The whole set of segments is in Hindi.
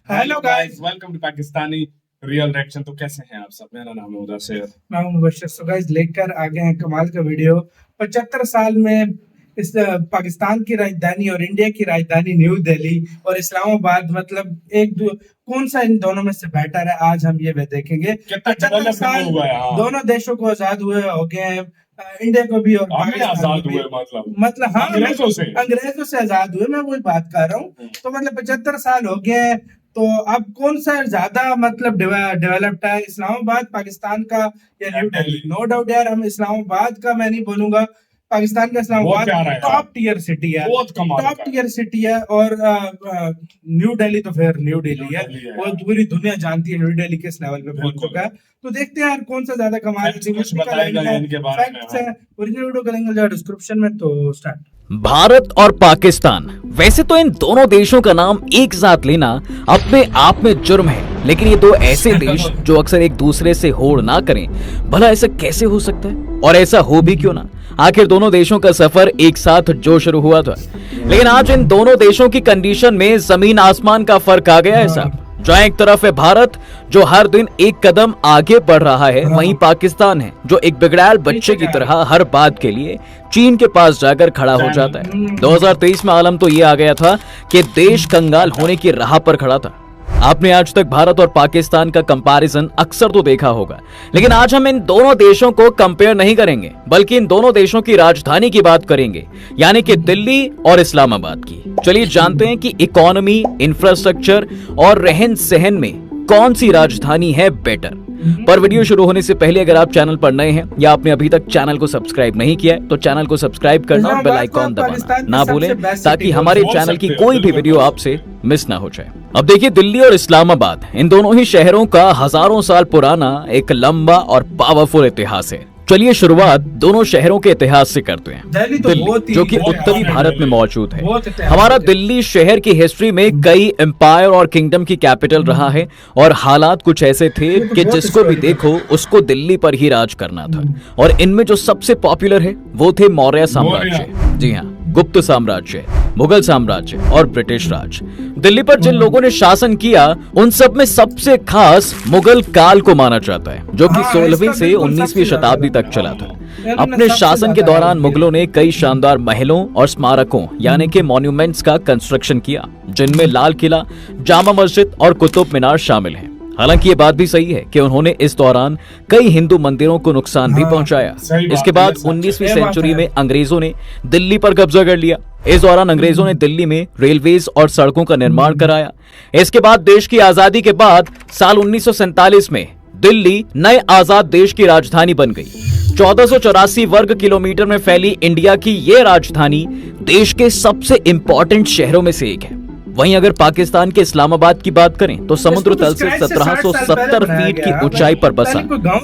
Hello guys, welcome to Pakistani real reaction. तो कैसे हैं आप सब? मेरा नाम है मुदस्सिर, मैं हूं मुबश्शिर। सो गाइस, लेकर आ गए हैं कमाल का वीडियो। 75 साल में इस पाकिस्तान की राजधानी और इंडिया की राजधानी न्यू दिल्ली और इस्लामाबाद, मतलब कौन सा इन दोनों में से बेटर है, आज हम ये देखेंगे। कितना 75 साल हुआ है। हाँ। दोनों देशों को आजाद हुए हो गए हैं, इंडिया को भी और आजाद हुए, मतलब हाँ, अंग्रेजों से आजाद हुए, मैं वही बात कर रहा हूँ। तो मतलब 75 साल हो गए हैं, तो अब कौन सा ज्यादा मतलब डेवलप्ड है, इस्लामाबाद पाकिस्तान का या न्यू दिल्ली? नो डाउट यार, हम इस्लामाबाद का मैं नहीं बोलूंगा, पाकिस्तान का इस्लामाबाद टॉप टियर सिटी है, टॉप टियर सिटी है। और न्यू दिल्ली तो फिर न्यू दिल्ली है, वो पूरी दुनिया जानती है न्यू दिल्ली किस लेवल पे पहुंच चुका है। तो देखते हैं यार कौन सा ज्यादा कमाल है। ओरिजिनल वीडियो करेंगे डिस्क्रिप्शन में, तो स्टार्ट। भारत और पाकिस्तान, वैसे तो इन दोनों देशों का नाम एक साथ लेना अपने आप में जुर्म है, लेकिन ये दो ऐसे देश जो अक्सर एक दूसरे से होड़ ना करें, भला ऐसा कैसे हो सकता है? और ऐसा हो भी क्यों ना? आखिर दोनों देशों का सफर एक साथ जो शुरू हुआ था, लेकिन आज इन दोनों देशों की कंडीशन में जमीन आसमान का फर्क आ गया है साहब। जहाँ एक तरफ है भारत जो हर दिन एक कदम आगे बढ़ रहा है, वहीं पाकिस्तान है जो एक बिगड़ैल बच्चे की तरह हर बात के लिए चीन के पास जाकर खड़ा हो जाता है। 2023 में आलम तो ये आ गया था कि देश कंगाल होने की राह पर खड़ा था। आपने आज तक भारत और पाकिस्तान का कंपैरिजन अक्सर तो देखा होगा, लेकिन आज हम इन दोनों देशों को कंपेयर नहीं करेंगे, बल्कि इन दोनों देशों की राजधानी की बात करेंगे, यानी कि दिल्ली और इस्लामाबाद की। चलिए जानते हैं कि इकोनॉमी, इंफ्रास्ट्रक्चर और रहन सहन में कौन सी राजधानी है बेटर। पर वीडियो शुरू होने से पहले अगर आप चैनल पर नए हैं या आपने अभी तक चैनल को सब्सक्राइब नहीं किया है, तो चैनल को सब्सक्राइब करना और बेल आइकॉन दबाना ना भूलें, ताकि हमारे चैनल की कोई भी वीडियो आपसे मिस ना हो जाए। अब देखिए, दिल्ली और इस्लामाबाद, इन दोनों ही शहरों का हजारों साल पुराना एक लंबा और पावरफुल इतिहास है। चलिए शुरुआत दोनों शहरों के इतिहास से करते हैं। दिल्ली जो कि उत्तरी भारत में मौजूद है। हमारा दिल्ली शहर की हिस्ट्री में कई एम्पायर और किंगडम की कैपिटल रहा है, और हालात कुछ ऐसे थे कि जिसको भी देखो उसको दिल्ली पर ही राज करना था। और इनमें जो सबसे पॉपुलर है वो थे मौर्य साम्राज्य, जी हाँ, गुप्त साम्राज्य, मुगल साम्राज्य और ब्रिटिश राज। दिल्ली पर जिन लोगों ने शासन किया, उन सब में सबसे खास मुगल काल को माना जाता है, जो कि 16वीं से 19वीं शताब्दी तक चला था। अपने शासन के दौरान मुगलों ने कई शानदार महलों और स्मारकों यानी कि मॉन्यूमेंट्स का कंस्ट्रक्शन किया, जिनमें लाल किला, जामा मस्जिद और कुतुब मीनार शामिल हैं। हालांकि ये बात भी सही है कि उन्होंने इस दौरान कई हिंदू मंदिरों को नुकसान भी पहुंचाया। इसके बाद 19वीं सेंचुरी में अंग्रेजों ने दिल्ली पर कब्जा कर लिया। इस दौरान अंग्रेजों ने दिल्ली में रेलवेज और सड़कों का निर्माण कराया। इसके बाद देश की आजादी के बाद साल 1947 में दिल्ली नए आजाद देश की राजधानी बन गई। 1484 वर्ग किलोमीटर में फैली इंडिया की ये राजधानी देश के सबसे इंपॉर्टेंट शहरों में से एक है। वहीं अगर पाकिस्तान के इस्लामाबाद की बात करें, तो समुद्र तल से 1770 फीट की ऊंचाई पर बसा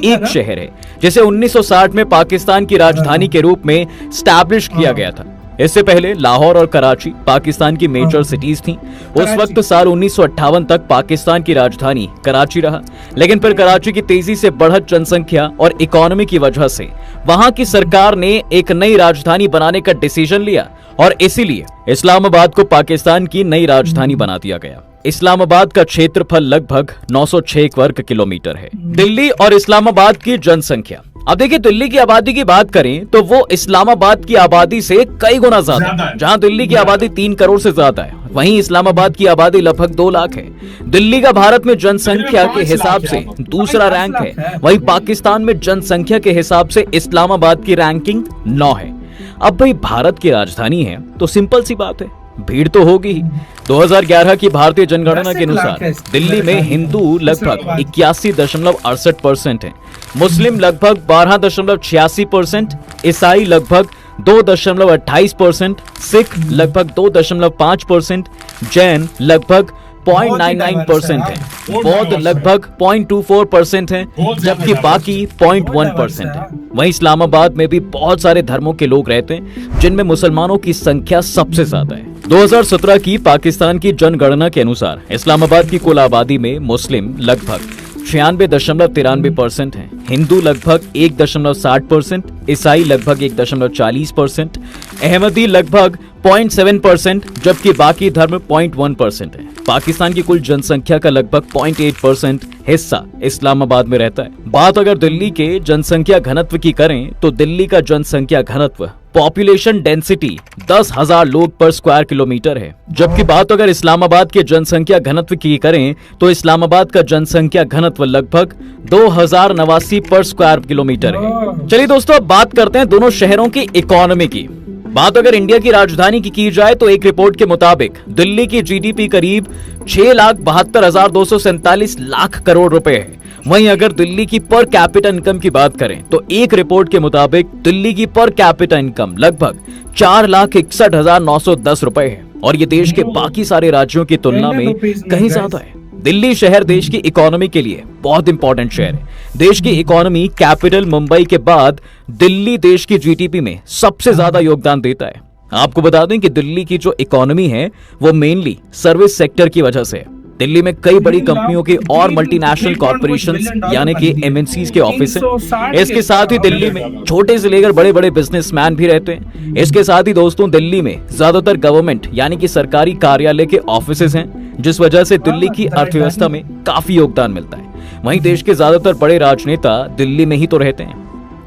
एक शहर है, जिसे 1960 में पाकिस्तान की राजधानी के रूप में स्टैब्लिश किया गया था। इससे पहले लाहौर और कराची पाकिस्तान की मेजर सिटीज थीं। उस वक्त साल 1958 तक पाकिस्तान की राजधानी कराची रहा, लेकिन फिर कराची की तेजी से बढ़त जनसंख्या और इकोनॉमी की वजह से वहां की सरकार ने एक नई राजधानी बनाने का डिसीजन लिया, और इसीलिए इस्लामाबाद को पाकिस्तान की नई राजधानी बना दिया गया। इस्लामाबाद का क्षेत्रफल लगभग 906 वर्ग किलोमीटर है। दिल्ली और इस्लामाबाद की जनसंख्या, अब देखिए, दिल्ली की आबादी की बात करें तो वो इस्लामाबाद की आबादी से कई गुना ज्यादा है। जहां दिल्ली की आबादी 3 करोड़ से ज्यादा है, वहीं इस्लामाबाद की आबादी लगभग 2 लाख है। दिल्ली का भारत में जनसंख्या के हिसाब से दूसरा रैंक है, वहीं पाकिस्तान में जनसंख्या के हिसाब से इस्लामाबाद की रैंकिंग 9 है। अब भाई भारत की राजधानी है तो सिंपल सी बात है, भीड़ तो होगी ही। 2011 की भारतीय जनगणना के अनुसार दिल्ली में हिंदू लगभग 81.68% हैं, मुस्लिम लगभग 12.86%, ईसाई लगभग 2.28%, सिख लगभग 2.5%, जैन लगभग 0.99% है, बौद्ध लगभग 0.24% है, जबकि बाकी 0.1% है। वहीं इस्लामाबाद में भी बहुत सारे धर्मों के लोग रहते हैं, जिनमें मुसलमानों की संख्या सबसे ज्यादा है। 2017 की पाकिस्तान की जनगणना के अनुसार इस्लामाबाद की कुल आबादी में मुस्लिम लगभग 96.93% है, हिंदू लगभग 1.60%, ईसाई लगभग 1.40%, अहमदी लगभग 0.7%, जबकि बाकी धर्म 0.1% है। पाकिस्तान की कुल जनसंख्या का लगभग 0.8% हिस्सा इस्लामाबाद में रहता है। बात अगर दिल्ली के जनसंख्या घनत्व की करें तो दिल्ली का जनसंख्या घनत्व पॉपुलेशन डेंसिटी 10,000 लोग पर स्क्वायर किलोमीटर है, जबकि बात अगर इस्लामाबाद के जनसंख्या घनत्व की करें तो इस्लामाबाद का जनसंख्या घनत्व लगभग 2089 पर स्क्वायर किलोमीटर है। चलिए दोस्तों, अब बात करते हैं दोनों शहरों की इकोनॉमी की। बात अगर इंडिया की राजधानी की जाए तो एक रिपोर्ट के मुताबिक दिल्ली की जीडीपी करीब 6,72,247 लाख करोड़ रुपए है। वहीं अगर दिल्ली की पर कैपिटा इनकम की बात करें तो एक रिपोर्ट के मुताबिक दिल्ली की पर कैपिटा इनकम लगभग 4,61,910 रुपए है, और ये देश के बाकी सारे राज्यों की तुलना में कहीं ज्यादा है। दिल्ली शहर देश की इकोनॉमी के लिए बहुत इंपॉर्टेंट शहर है। देश की इकोनॉमी कैपिटल मुंबई के बाद दिल्ली देश की जीडीपी में सबसे ज्यादा योगदान देता है। आपको बता दें कि दिल्ली की जो इकोनॉमी है वो मेनली सर्विस सेक्टर की वजह से है। दिल्ली में कई बड़ी कंपनियों के और मल्टीनेशनल कॉर्पोरेशंस यानी कि एमएनसीज के ऑफिस हैं। इसके साथ ही दिल्ली में छोटे से लेकर बड़े बड़े बिजनेसमैन भी रहते हैं। इसके साथ ही दोस्तों दिल्ली में ज्यादातर गवर्नमेंट यानी कि सरकारी कार्यालय के ऑफिसेज हैं, जिस वजह से दिल्ली की अर्थव्यवस्था में काफी योगदान मिलता है। वहीं देश के ज्यादातर बड़े राजनेता दिल्ली में ही तो रहते हैं।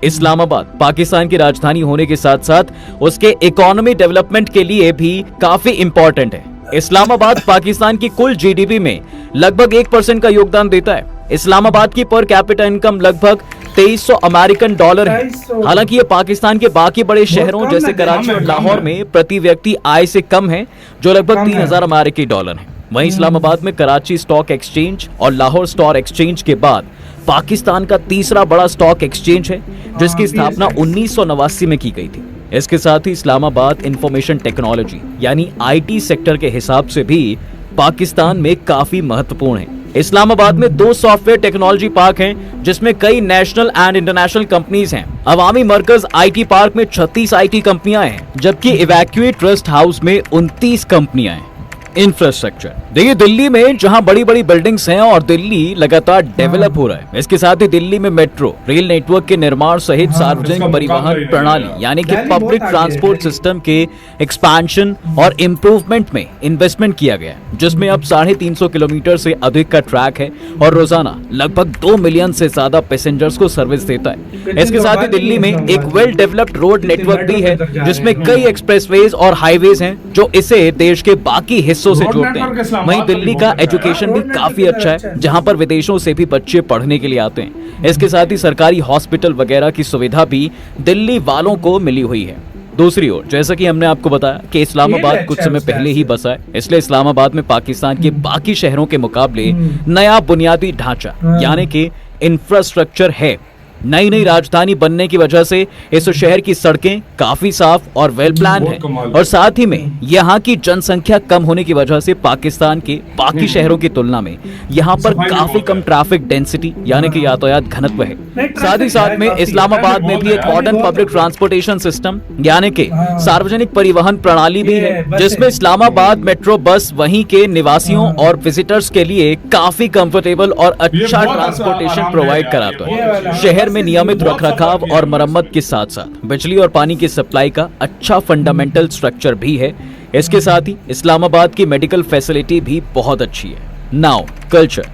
इस्लामाबाद पाकिस्तान की राजधानी होने के साथ साथ उसके इकोनॉमी डेवलपमेंट के लिए भी काफी इंपॉर्टेंट है। इस्लामाबाद पाकिस्तान की कुल जीडीपी में लगभग 1% का योगदान देता है। इस्लामाबाद की पर कैपिटा इनकम लगभग 2300 अमेरिकन डॉलर है। हालांकि ये पाकिस्तान के बाकी बड़े शहरों जैसे कराची और लाहौर में प्रति व्यक्ति आय से कम है, जो लगभग 3000 अमेरिकी डॉलर है। वहीं इस्लामाबाद में कराची स्टॉक एक्सचेंज और लाहौर स्टॉक एक्सचेंज के बाद पाकिस्तान का तीसरा बड़ा स्टॉक एक्सचेंज है, जिसकी स्थापना 1989 में की गई थी। इसके साथ ही इस्लामाबाद इंफॉर्मेशन टेक्नोलॉजी यानी आईटी सेक्टर के हिसाब से भी पाकिस्तान में काफी महत्वपूर्ण है। इस्लामाबाद में 2 सॉफ्टवेयर टेक्नोलॉजी पार्क हैं, जिसमें कई नेशनल एंड इंटरनेशनल कंपनीज हैं। अवामी मरकज आईटी पार्क में 36 आईटी कंपनियां हैं, जबकि इवैक्यूएट ट्रस्ट हाउस में 29 कंपनियां हैं। इंफ्रास्ट्रक्चर देखिए, दिल्ली में जहां बड़ी बड़ी बिल्डिंग्स हैं और दिल्ली लगातार डेवलप हो रहा है, इसके साथ ही दिल्ली में मेट्रो रेल नेटवर्क के निर्माण सहित सार्वजनिक परिवहन प्रणाली यानी कि पब्लिक ट्रांसपोर्ट सिस्टम के एक्सपेंशन और इम्प्रूवमेंट में इन्वेस्टमेंट किया गया है, जिसमें अब 350 किलोमीटर से अधिक का ट्रैक है और रोजाना लगभग 2 मिलियन से ज्यादा पैसेंजर्स को सर्विस देता है। इसके साथ ही दिल्ली में एक वेल डेवलप्ड रोड नेटवर्क भी है, जिसमें कई एक्सप्रेसवेज और हाईवेज हैं जो इसे देश के बाकी हिस्सों से जोड़ते हैं। वहीं दिल्ली का एजुकेशन भी काफी अच्छा है, जहां पर विदेशों से भी बच्चे पढ़ने के लिए आते हैं। इसके साथ ही सरकारी हॉस्पिटल वगैरह की सुविधा भी दिल्ली वालों को मिली हुई है। दूसरी ओर, जैसा कि हमने आपको बताया कि इस्लामाबाद कुछ समय पहले ही बसा है, इसलिए इस्लामाबाद में पाकिस्तान के बाकी शहरों के मुकाबले नया बुनियादी ढांचा यानी कि इंफ्रास्ट्रक्चर है। नई नई राजधानी बनने की वजह से इस शहर की सड़कें काफी साफ और वेल प्लान है, और साथ ही में यहाँ की जनसंख्या कम होने की वजह से पाकिस्तान के बाकी शहरों की तुलना में यहाँ पर काफी कम ट्रैफिक डेंसिटी यानी कि यातायात घनत्व है। साथ ही साथ में इस्लामाबाद में भी एक मॉडर्न पब्लिक ट्रांसपोर्टेशन सिस्टम यानी कि सार्वजनिक परिवहन प्रणाली भी है, जिसमें इस्लामाबाद मेट्रो बस वहीं के निवासियों और विजिटर्स के लिए काफी कंफर्टेबल और अच्छा ट्रांसपोर्टेशन प्रोवाइड कराता है। शहर में नियमित रखरखाव और मरम्मत के साथ साथ बिजली और पानी की सप्लाई का अच्छा फंडामेंटल स्ट्रक्चर भी है। इसके साथ ही इस्लामाबाद की मेडिकल फैसिलिटी भी बहुत अच्छी है। नाउ कल्चर,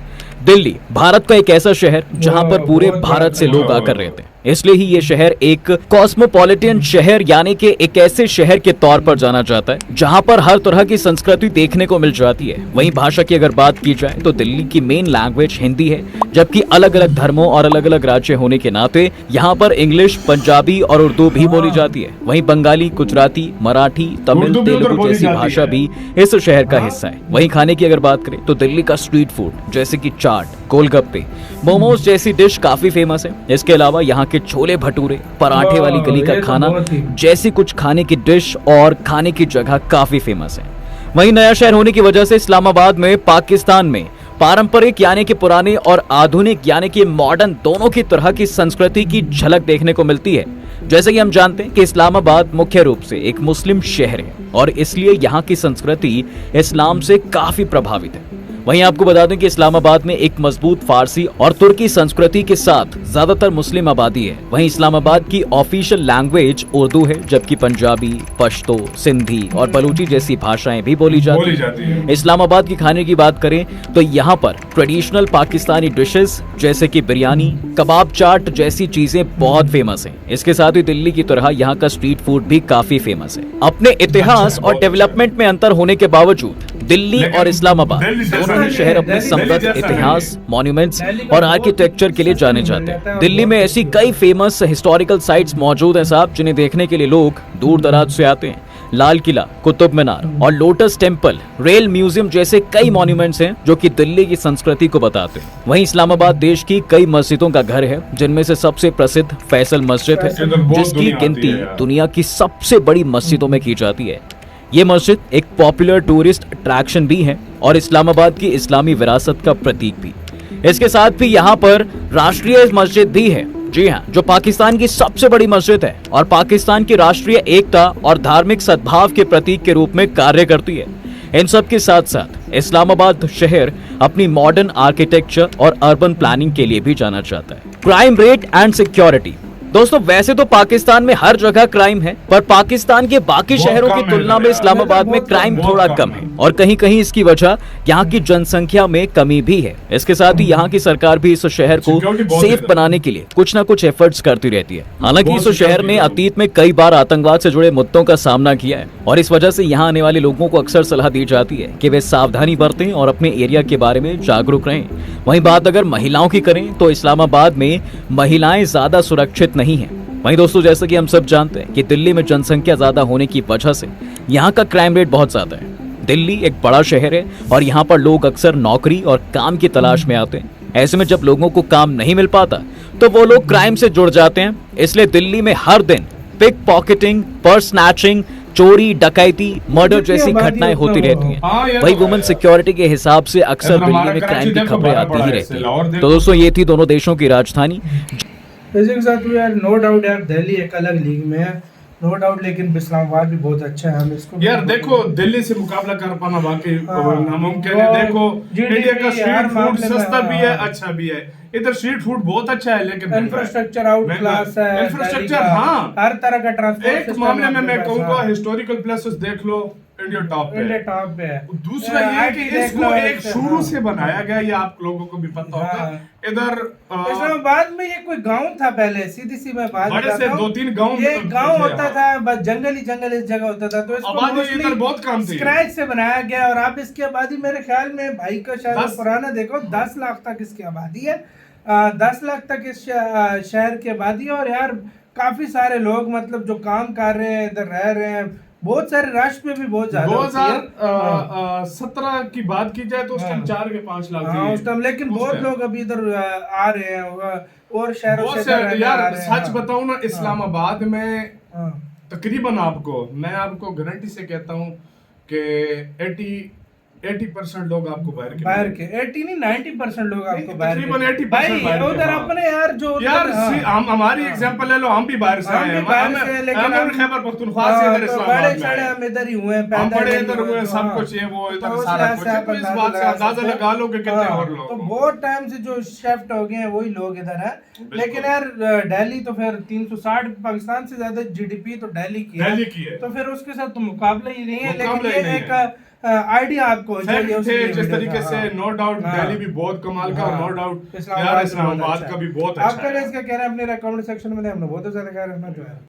दिल्ली भारत का एक ऐसा शहर जहां पर पूरे भारत से लोग आकर रहते हैं, इसलिए ही ये शहर एक कॉस्मोपॉलिटन शहर यानी कि एक ऐसे शहर के तौर पर जाना जाता है जहां पर हर तरह की संस्कृति देखने को मिल जाती है। वहीं भाषा की अगर बात की जाए तो दिल्ली की मेन लैंग्वेज हिंदी है, जबकि अलग अलग धर्मों और अलग अलग राज्य होने के नाते यहाँ पर इंग्लिश, पंजाबी और उर्दू भी बोली जाती है। वहीं बंगाली, गुजराती, मराठी, तमिल, तेलुगु जैसी भाषा भी इस शहर का हिस्सा है। वहीं खाने की अगर बात करें तो दिल्ली का स्ट्रीट फूड जैसे कि चाट, गोलगप्पे, मोमोज जैसी डिश काफी फेमस है। इसके अलावा यहाँ के छोले भटूरे, पराठे वाली गली का खाना जैसी कुछ खाने की डिश और खाने की जगह काफी फेमस है। वहीं नया शहर होने की वजह से इस्लामाबाद में पाकिस्तान में पारंपरिक यानी कि पुराने और आधुनिक यानी कि मॉडर्न दोनों की तरह की संस्कृति की झलक देखने को मिलती है। जैसे कि हम जानते हैं कि इस्लामाबाद मुख्य रूप से एक मुस्लिम शहर है और इसलिए यहाँ की संस्कृति इस्लाम से काफी प्रभावित है। वहीं आपको बता दें कि इस्लामाबाद में एक मजबूत फारसी और तुर्की संस्कृति के साथ ज्यादातर मुस्लिम आबादी है। वहीं इस्लामाबाद की ऑफिशियल लैंग्वेज उर्दू है, जबकि पंजाबी, पश्तो, सिंधी और बलूची जैसी भाषाएं भी बोली जाती है। इस्लामाबाद के खाने की बात करें तो यहाँ पर ट्रेडिशनल पाकिस्तानी डिशेस जैसे कि बिरयानी, कबाब, चाट जैसी चीजें बहुत फेमस हैं। इसके साथ ही दिल्ली की तरह यहाँ का स्ट्रीट फूड भी काफी फेमस है। अपने इतिहास और डेवलपमेंट में अंतर होने के बावजूद दिल्ली और इस्लामाबाद दोनों ही शहर अपने समृद्ध इतिहास, मॉन्यूमेंट्स और आर्किटेक्चर के लिए जाने जाते हैं। दिल्ली में ऐसी कई फेमस हिस्टोरिकल साइट्स मौजूद हैं साहब, जिन्हें देखने के लिए लोग दूर दराज से आते हैं। लाल किला, कुतुब मीनार और लोटस टेम्पल, रेल म्यूजियम जैसे कई मॉन्यूमेंट्स हैं जो कि दिल्ली की संस्कृति को बताते हैं। वहीं इस्लामाबाद देश की कई मस्जिदों का घर है, जिनमें से सबसे प्रसिद्ध फैसल मस्जिद है, जिसकी गिनती दुनिया की सबसे बड़ी मस्जिदों में की जाती है। ये मस्जिद एक पॉपुलर टूरिस्ट अट्रैक्शन भी है और इस्लामाबाद की इस्लामी विरासत का प्रतीक भी। इसके साथ भी यहाँ पर राष्ट्रीय मस्जिद भी है, जी हाँ, जो पाकिस्तान की सबसे बड़ी मस्जिद है और पाकिस्तान की राष्ट्रीय एकता और धार्मिक सद्भाव के प्रतीक के रूप में कार्य करती है। इन सब के साथ साथ इस्लामाबाद शहर अपनी मॉडर्न आर्किटेक्चर और अर्बन प्लानिंग के लिए भी जाना जाता है। Crime rate and security. दोस्तों, वैसे तो पाकिस्तान में हर जगह क्राइम है, पर पाकिस्तान के बाकी शहरों की तुलना में इस्लामाबाद में क्राइम थोड़ा कम है और कहीं कहीं इसकी वजह यहाँ की जनसंख्या में कमी भी है। इसके साथ ही यहाँ की सरकार भी इस शहर को सेफ बनाने के लिए कुछ न कुछ एफर्ट्स करती रहती है। हालांकि इस शहर ने अतीत में कई बार आतंकवाद से जुड़े मुद्दों का सामना किया है और इस वजह से यहाँ आने वाले लोगों को अक्सर सलाह दी जाती है कि वे सावधानी बरतें और अपने एरिया के बारे में जागरूक रहें। वहीं बात अगर महिलाओं की करें तो इस्लामाबाद में महिलाएं ज्यादा सुरक्षित नहीं है। वहीं दोस्तों, जैसा कि हम सब जानते हैं कि दिल्ली में जनसंख्या ज्यादा होने की वजह से यहाँ का क्राइम रेट बहुत ज्यादा है। दिल्ली एक बड़ा शहर है और यहाँ पर लोग अक्सर नौकरी और काम की तलाश में आते हैं। ऐसे में जब लोगों को काम नहीं मिल पाता तो वो लोग क्राइम से जुड़ जाते हैं। इसलिए दिल्ली में हर दिन पिक पॉकेटिंग, पर्स स्नैचिंग, चोरी, डकैती, मर्डर जैसी घटनाएं होती रहती हैं। वही वुमेन सिक्योरिटी के हिसाब से अक्सर दिल्ली में क्राइम की खबरें आती ही रहती हैं। तो दोस्तों, ये थी दोनों देशों की राजधानी। इसी के साथ यार नो डाउट यार दिल्ली एक अलग लीग में है, नो डाउट, लेकिन इस्लामाबाद भी बहुत अच्छा है। हम इसको यार देखो, दिल्ली से मुकाबला कर पाना वाकई नामुमकिन है। देखो, इंडिया का स्ट्रीट फूड सस्ता भी है, अच्छा भी है। इधर स्ट्रीट फूड बहुत अच्छा है, लेकिन इंफ्रास्ट्रक्चर आउट क्लास है, इंफ्रास्ट्रक्चर, हाँ, हर तरह का ट्रांसपोर्ट एक मामले में मैं कहूंगा हिस्टोरिकल प्लेसेस देख लो, इंडिया टॉप पे है। दूसरा ये है कि इसको एक शुरू से बनाया गया, ये आप लोगों को भी पता होगा। इधर इस्लामाबाद में ये कोई गांव था पहले, सीधी सी मैं बात बड़े से 2-3 गांव, ये गांव होता था, बस जंगल इस जगह होता था। तो आबादी इधर बहुत कम थी, स्क्रैच से बनाया गया। और आप इसकी आबादी मेरे ख्याल में भाई का शायद पुराना देखो 10 लाख तक इसकी आबादी है, 10 लाख तक इस शहर की आबादी है। और यार काफी सारे लोग मतलब जो काम कर रहे हैं, इधर रह रहे हैं, बहुत सारे रश पे भी बहुत ज्यादा। 2017 की बात की जाए तो उस टाइम 4 के 5 लाख हाँ, उस टाइम, लेकिन बहुत लोग अभी इधर आ रहे हैं और शहरों से यार सच बताऊं ना, इस्लामाबाद में तकरीबन मैं आपको गारंटी से कहता हूं कि 80% लोग आपको बाहर के 80 नहीं 90% लोग आपको तकरीबन 80% भाई उधर अपने यार जो यार हम हमारी एग्जांपल ले लो, हम भी बाहर से आए हैं, लेकिन हम खैबर पख्तूनख्वा से इधर इस्लामाबाद में हम इधर ही हुए, पैदा इधर हुए, सब कुछ ये वो इधर सारा कुछ। इस बात से अंदाजा लगा लो कि कितने और लोग, तो बहुत टाइम से जो शिफ्ट हो गए हैं वही लोग इधर हैं। लेकिन यार दिल्ली तो फिर 360, पाकिस्तान से ज्यादा जीडीपी तो दिल्ली की है, तो फिर उसके साथ तो मुकाबला ही नहीं है। लेकिन एक आइडिया आपको जिस तरीके से नो डाउट दिल्ली भी बहुत कमाल का, और नो डाउट यार इस्लामाबाद का भी बहुत अच्छा है। आपका इसका कहना है अपने कमेंट सेक्शन में, हमने बहुत ज्यादा कह रहे हैं।